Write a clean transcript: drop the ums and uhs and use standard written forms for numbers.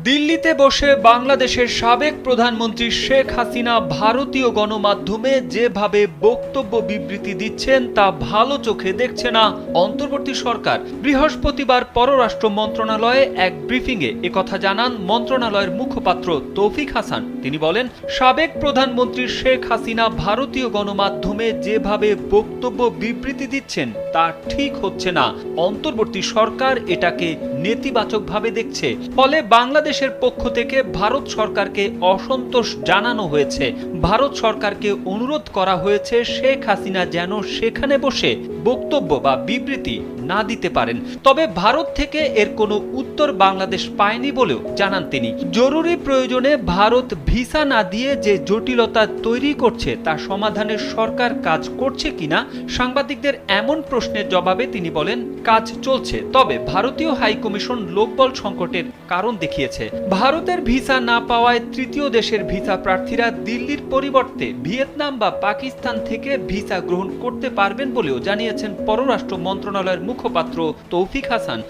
দিল্লিতে বসে বাংলাদেশের সাবেক প্রধানমন্ত্রী শেখ হাসিনা ভারতীয় গণমাধ্যমে যেভাবে বক্তব্য বিবৃতি দিচ্ছেন তা ভালো চোখে দেখছে না অন্তর্বর্তী সরকার। বৃহস্পতিবার পররাষ্ট্র মন্ত্রণালয়ে এক ব্রিফিংয়ে একথা জানান মন্ত্রণালয়ের মুখপাত্র তৌফিক হাসান। তিনি বলেন, সাবেক প্রধানমন্ত্রী শেখ হাসিনা ভারতীয় গণমাধ্যমে যেভাবে বক্তব্য বিবৃতি দিচ্ছেন তা ঠিক হচ্ছে না। অন্তর্বর্তী সরকার এটাকে নেতিবাচকভাবে দেখছে। ফলে বাংলাদেশের পক্ষ থেকে ভারত সরকারকে অসন্তোষ জানানো হয়েছে। ভারত সরকারকে অনুরোধ করা হয়েছে শেখ হাসিনা যেন সেখানে বসে বক্তব্য বা বিবৃতি না দিতে পারেন। তবে ভারত থেকে এর কোনো উত্তর বাংলাদেশ পায়নি বলেও জানান তিনি। জরুরি প্রয়োজনে ভারত ভিসা না দিয়ে যে জটিলতা তৈরি করছে তা সমাধানের সরকার কাজ করছে কিনা সাংবাদিকদের এমন প্রশ্নের জবাবে তিনি বলেন, কাজ চলছে, তবে ভারতীয় হাইকমিশন লোকবল সংকটের কারণ দেখিয়েছে। ভারতের ভিসা না পাওয়ায় তৃতীয় দেশের ভিসা প্রার্থীরা দিল্লির পরিবর্তে ভিয়েতনাম বা পাকিস্তান থেকে ভিসা গ্রহণ করতে পারবেন বলেও জানিয়েছেন পররাষ্ট্র মন্ত্রণালয়ের মুখপাত্র তৌফিক হাসান।